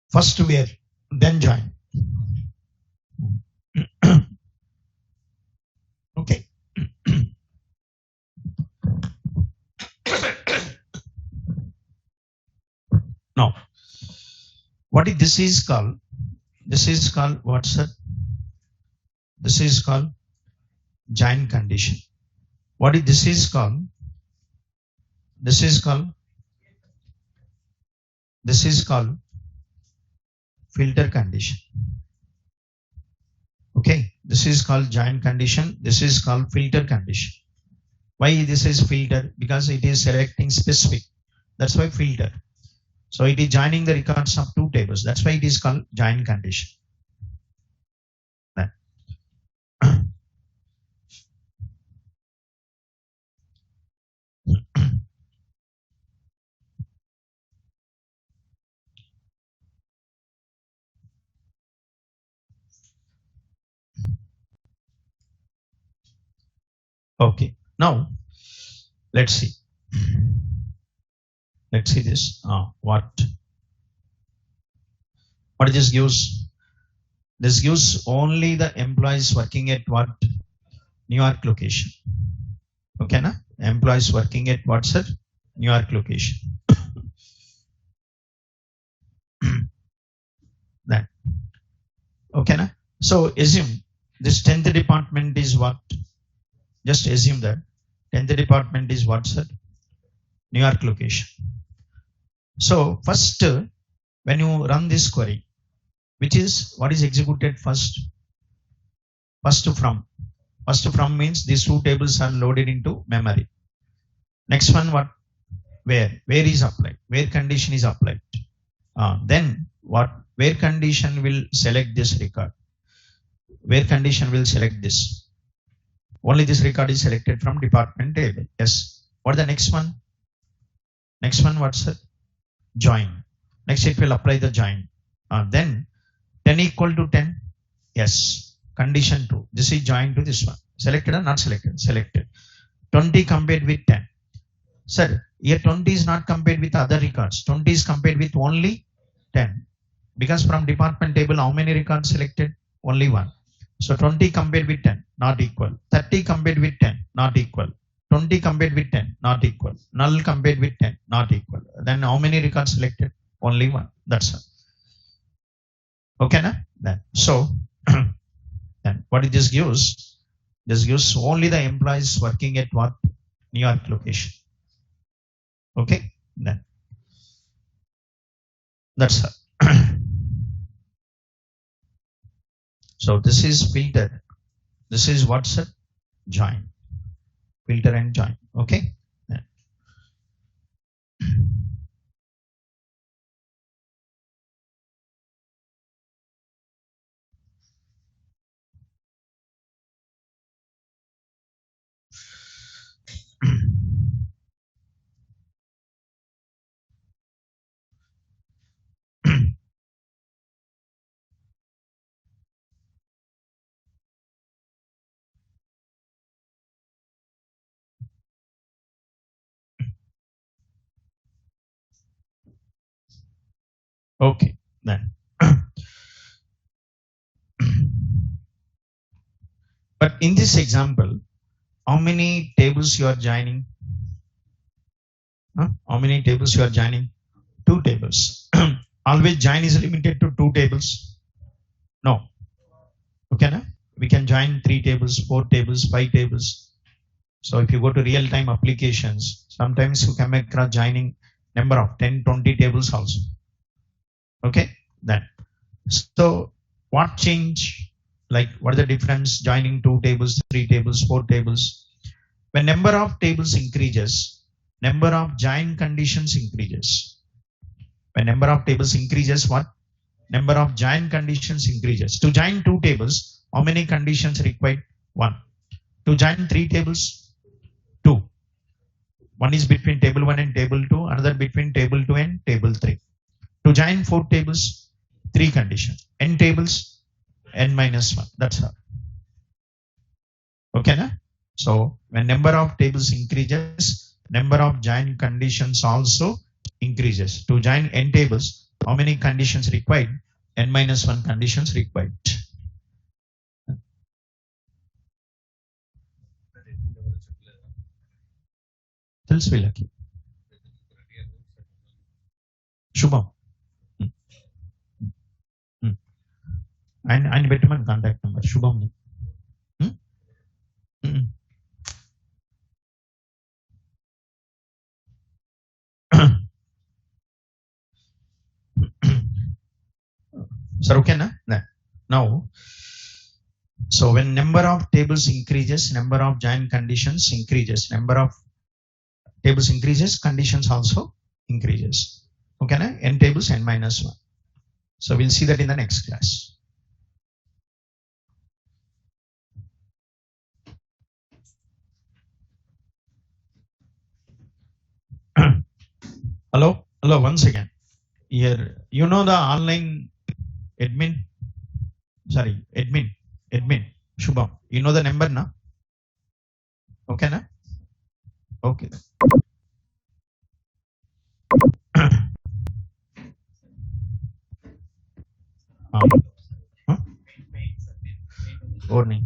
[SPEAKER 1] First where, then join. Okay. Now, what is this is called? This is called what's that? This is called join condition. What is this is called? This is called filter condition. Okay, this is called join condition. This is called filter condition. Why this is filter? Because it is selecting specific. That's why filter. So it is joining the records of two tables. That's why it is called join condition. Okay, now let's see. Let's see this. What this gives? This gives only the employees working at what? New York location. Okay, na? Employees working at what, sir? New York location. That. Okay, na? So assume this 10th department is what? Just assume that 10th department is what, sir? New York location. So first, when you run this query, which is what is executed first? First from means these two tables are loaded into memory. Next one, what? Where is applied? Where condition is applied? Then what? Where condition will select this record? Where condition will select this? Only this record is selected from department table. Yes. What the next one? Next one, what's it? Join. Next it will apply the join. Then 10 equal to 10. Yes. Condition 2. This is joined to this one. Selected or not selected? Selected. 20 compared with 10. Sir, here 20 is not compared with other records. 20 is compared with only 10. Because from department table, how many records selected? Only one. So 20 compared with 10, not equal. 30 compared with 10, not equal. 20 compared with 10, not equal. Null compared with 10, not equal. Then how many records selected? Only one. That's all. Okay, na? Then so then what this gives? This gives only the employees working at what? New York location. Okay, then that's all. So this is filter. This is what's it? Join. Filter and join. Okay. Then. Okay, then. But in this example, how many tables you are joining? How many tables you are joining? 2 tables. Always join is limited to 2 tables. No. Okay, na? We can join 3 tables, 4 tables, 5 tables. So if you go to real-time applications, sometimes you come across joining number of 10, 20 tables also. Okay, then. So what change? Like what is the difference joining 2 tables, 3 tables, 4 tables? When number of tables increases, number of join conditions increases. When number of tables increases, what? Number of join conditions increases. To join 2 tables, how many conditions required? 1. To join 3 tables, 2. One is between table 1 and table 2, another between table 2 and table 3. To join 4 tables, 3 conditions. N tables, n minus 1. That's all. Okay, na? So when number of tables increases, number of join conditions also increases. To join n tables, how many conditions required? N minus 1 conditions required. తెలుసు వీళ్ళకి శుభం ఆయన పెట్టమని contact number శుభం. Sir, okay na? Now, so when number of tables increases, number of join conditions increases. Number of tables increases, conditions also increases. Okay, na? N tables n minus 1. So we'll see that in the next class. Hello, once again. Here, you know the online admin, admin, Shubham. You know the number, na? Okay, na? Okay. Huh? Warning.